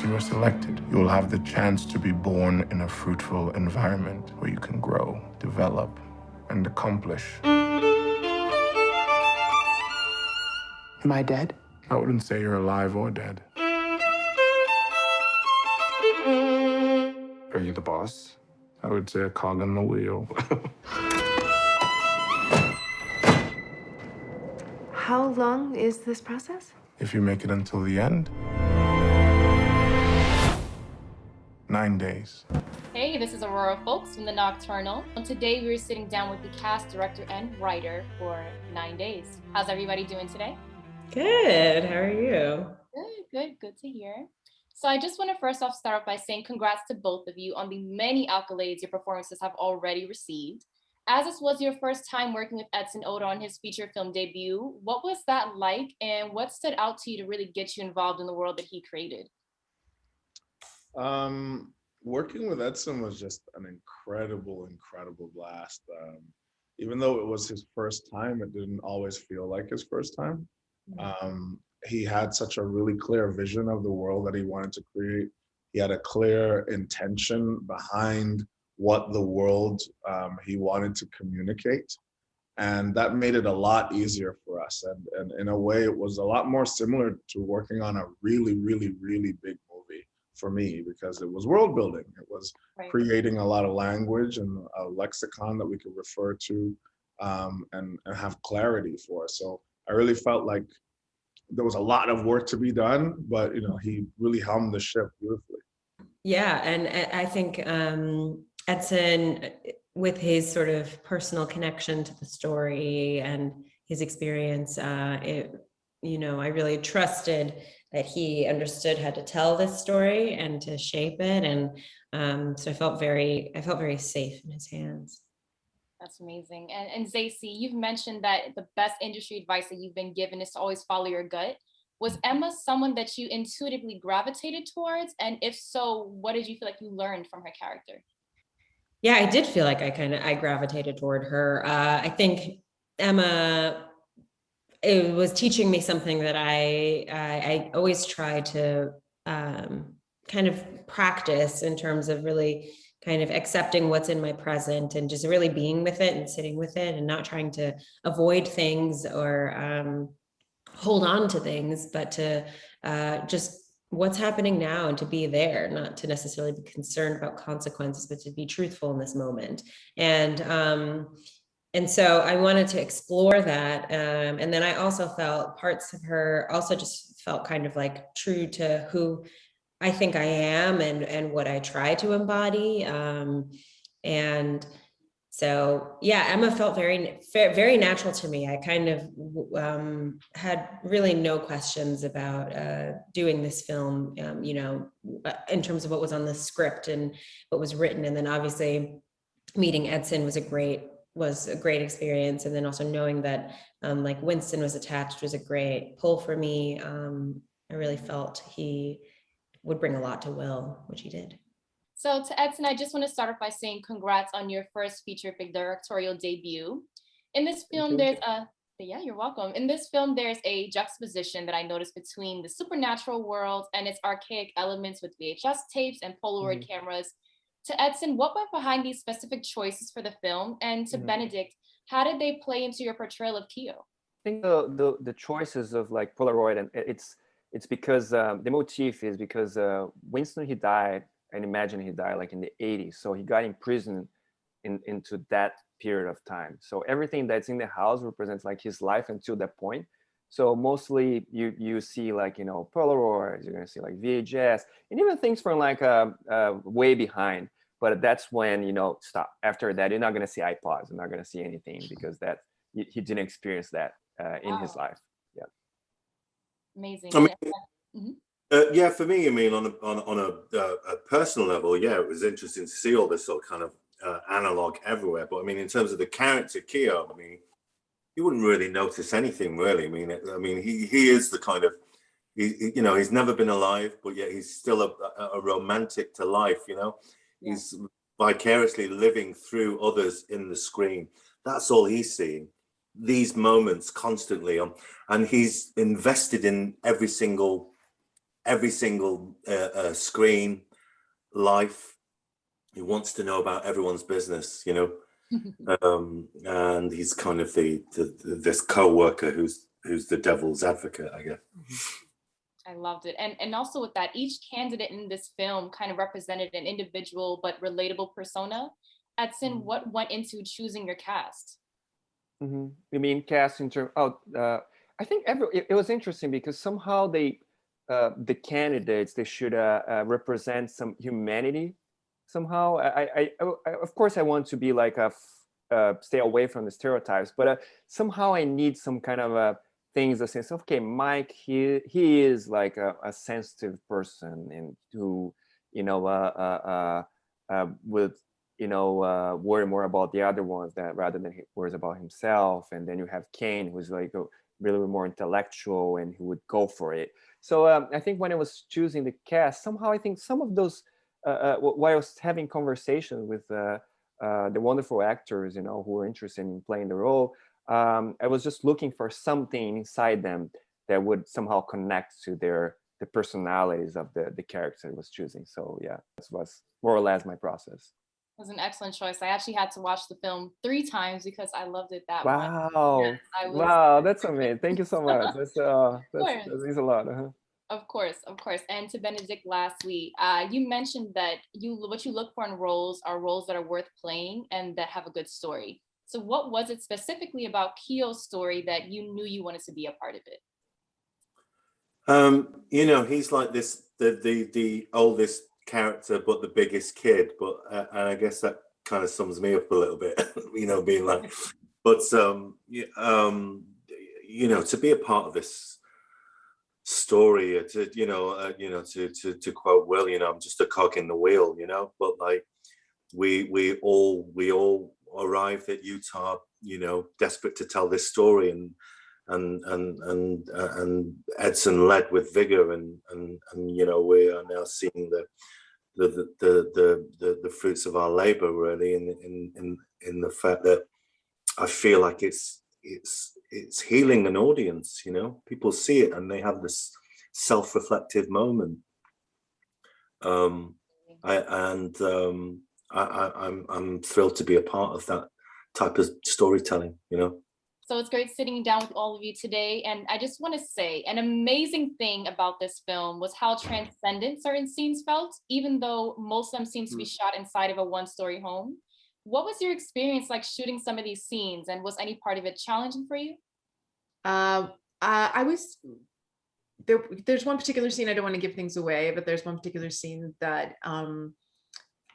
If you are selected, you will have the chance to be born in a fruitful environment where you can grow, develop, and accomplish. Am I dead? I wouldn't say you're alive or dead. Are you the boss? I would say a cog in the wheel. How long is this process? If you make it until the end, 9 days. Hey, this is Aurora Folks from The Nocturnal. And today we're sitting down with the cast, director, and writer for 9 days. How's everybody doing today? Good. How are you? Good to hear. So I just want to first off start off by saying congrats to both of you on the many accolades your performances have already received. As this was your first time working with Edson on his feature film debut, what was that like and what stood out to you to really get you involved in the world that he created? Working with Edson was just an incredible blast. Even though it was his first time, it didn't always feel like his first time. He had such a really clear vision of the world that he wanted to create. He had a clear intention behind what the world he wanted to communicate. And that made it a lot easier for us. And in a way, it was a lot more similar to working on a really big movie for me, because it was world building. It was creating a lot of language and a lexicon that we could refer to and have clarity for. So I really felt like there was a lot of work to be done, but he really helmed the ship beautifully. Yeah, and I think Edson, with his sort of personal connection to the story and his experience, I really trusted that he understood how to tell this story and to shape it, and so I felt very safe in his hands. That's amazing. And Zazie, you've mentioned that the best industry advice that you've been given is to always follow your gut. Was Emma someone that you intuitively gravitated towards? And if so, what did you feel like you learned from her character? Yeah, I did feel like I gravitated toward her. I think Emma, it was teaching me something that I always try to kind of practice in terms of really kind of accepting what's in my present and just really being with it and sitting with it and not trying to avoid things or hold on to things, but to just what's happening now and to be there, not to necessarily be concerned about consequences, but to be truthful in this moment. And so I wanted to explore that. And then I also felt parts of her also just felt kind of like true to who I think I am and what I try to embody. And so, yeah, Emma felt very natural to me. I kind of had really no questions about doing this film, in terms of what was on the script and what was written. And then obviously meeting Edson was a great experience. And then also knowing that like Winston was attached was a great pull for me. I really felt he would bring a lot to Will, which he did. So to Edson, I just want to start off by saying congrats on your first feature big directorial debut. In this film, you're welcome. In this film, there's a juxtaposition that I noticed between the supernatural world and its archaic elements with VHS tapes and Polaroid cameras. To Edson, what went behind these specific choices for the film? And to Benedict, how did they play into your portrayal of Keo? I think the choices of like Polaroid, and it's because the motif is because Winston, he died, and imagine he died like in the 80s. So he got imprisoned into that period of time. So everything that's in the house represents like his life until that point. So mostly you see like, Polaroids, you're gonna see like VHS, and even things from like way behind. But that's when, stop. After that, you're not gonna see iPods, you're not gonna see anything because that he didn't experience that in his life. Yeah. Amazing. Yeah, for me, on a personal level, yeah, it was interesting to see all this sort of kind of analog everywhere. But in terms of the character Keo, you wouldn't really notice anything really. He is the kind of, he's never been alive, but yet he's still a romantic to life. He's vicariously living through others in the screen. That's all he's seeing. These moments constantly and he's invested in every single every single screen, life. He wants to know about everyone's business, you know. And he's kind of this co-worker who's the devil's advocate, I guess. I loved it. And also with that, each candidate in this film kind of represented an individual but relatable persona. Edson, what went into choosing your cast? You mean cast in terms? I think it was interesting because somehow the candidates, they should represent some humanity. Somehow, I of course I want to be like stay away from the stereotypes, but somehow I need some kind of things that says, okay, Mike, he is like a sensitive person, and who, you know, with, you know, worry more about the other ones that rather than he worries about himself. And then you have Kane, who's like really more intellectual and who would go for it. So I think when I was choosing the cast, somehow I think some of those, while I was having conversations with the wonderful actors, you know, who were interested in playing the role, I was just looking for something inside them that would somehow connect to the personalities of the character I was choosing. So yeah, that was more or less my process. It was an excellent choice. I actually had to watch the film 3 times because I loved it that much. Wow. Yes, Wow, that's amazing. Thank you so much. That means a lot. Of course. And to Benedict, lastly, you mentioned that what you look for in roles are roles that are worth playing and that have a good story. So what was it specifically about Keo's story that you knew you wanted to be a part of it? You know, he's like this, the oldest character, but the biggest kid. But and I guess that kind of sums me up a little bit, you know, being like, but you know, to be a part of this story, to quote Will, you know, I'm just a cog in the wheel, you know. But like, we all arrived at Utah, you know, desperate to tell this story, and Edson led with vigor, and you know, we are now seeing the fruits of our labor, really, in the fact that I feel like it's healing an audience. You know, people see it and they have this self-reflective moment. I'm thrilled to be a part of that type of storytelling, you know. So it's great sitting down with all of you today. And I just want to say an amazing thing about this film was how transcendent certain scenes felt, even though most of them seem to be shot inside of a one-story home. What was your experience like shooting some of these scenes, and was any part of it challenging for you? I was there. There's one particular scene, I don't want to give things away, but there's one particular scene that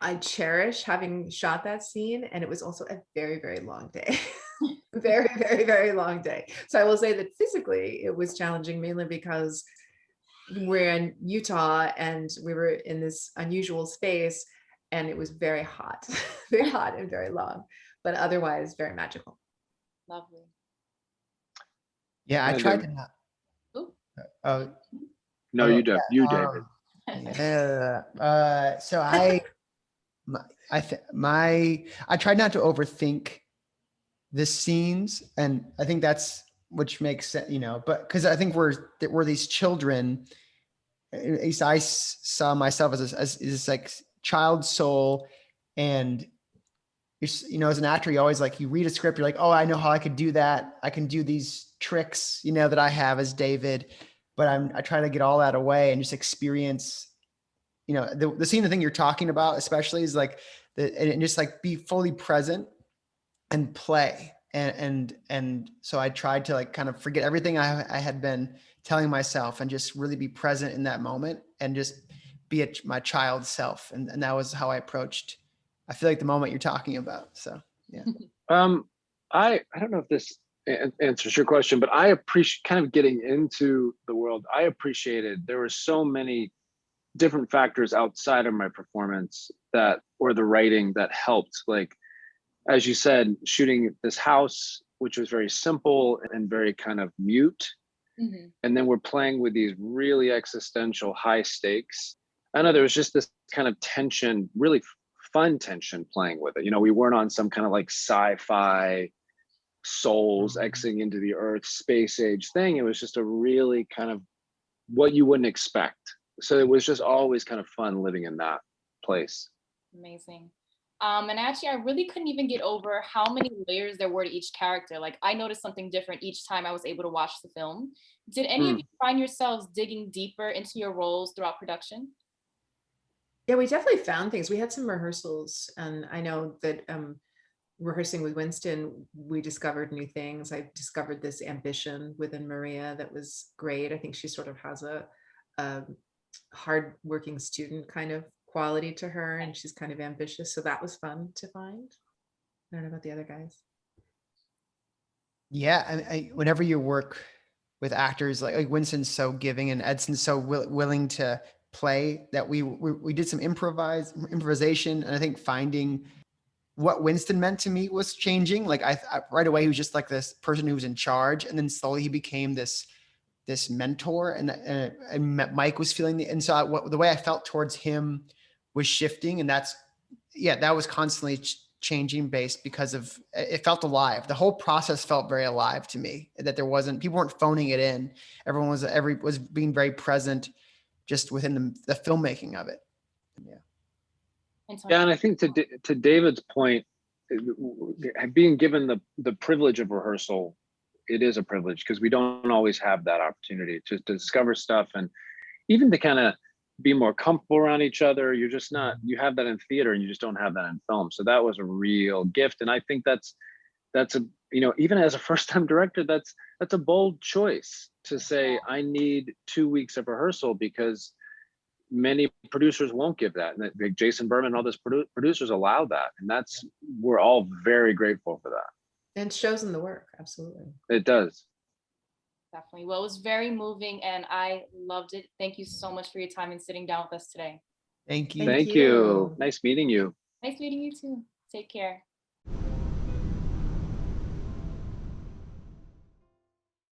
I cherish having shot that scene, and it was also a very, very long day. Very, very, very long day. So I will say that physically it was challenging, mainly because we're in Utah and we were in this unusual space, and it was very hot, very hot and very long, but otherwise very magical. Lovely. Yeah, I tried to not. Oh. No, you David. So I tried not to overthink the scenes, and I think that's which makes sense, you know. But because I think we're these children. At least I saw myself as this like child soul, and you know, as an actor, you always like, you read a script, you're like, oh, I know how I could do that. I can do these tricks, you know, that I have as David. But I try to get all that away and just experience, you know, the scene, the thing you're talking about, especially, is like and just like be fully present and play. And so I tried to like kind of forget everything I had been telling myself and just really be present in that moment and just be my child self. And that was how I approached, I feel like, the moment you're talking about. So, yeah. I don't know if this answers your question, but I appreciate kind of getting into the world. I appreciated there were so many different factors outside of my performance or the writing that helped. Like, as you said, shooting this house, which was very simple and very kind of mute. Mm-hmm. And then we're playing with these really existential high stakes. I know there was just this kind of tension, really fun tension playing with it. You know, we weren't on some kind of like sci-fi souls exiting into the earth space age thing. It was just a really kind of what you wouldn't expect. So it was just always kind of fun living in that place. Amazing. And actually, I really couldn't even get over how many layers there were to each character. Like, I noticed something different each time I was able to watch the film. Did any of you find yourselves digging deeper into your roles throughout production? Yeah, we definitely found things. We had some rehearsals, and I know that rehearsing with Winston, we discovered new things. I discovered this ambition within Maria that was great. I think she sort of has a hard-working student kind of quality to her, and she's kind of ambitious. So that was fun to find. I don't know about the other guys. Yeah, whenever you work with actors like Winston's so giving and Edson's so willing to play, that we did some improvisation, and I think finding what Winston meant to me was changing. Like I right away he was just like this person who was in charge, and then slowly he became this mentor, and Mike was feeling and so the way I felt towards him was shifting, and that was constantly changing based because of it felt alive. The whole process felt very alive to me, that people weren't phoning it in. Everyone was being very present just within the filmmaking of it. Yeah, and I think to David's point, being given the privilege of rehearsal, it is a privilege because we don't always have that opportunity to discover stuff, and even to kind of be more comfortable around each other. You're just not, you have that in theater and you just don't have that in film. So that was a real gift. And I think that's a, even as a first-time director, that's a bold choice to say, I need 2 weeks of rehearsal, because many producers won't give that. And like Jason Berman and all those producers allow that. And we're all very grateful for that. And it shows in the work, absolutely. It does. Definitely. Well, it was very moving and I loved it. Thank you so much for your time and sitting down with us today. Thank you. Thank you. Nice meeting you. Nice meeting you too. Take care.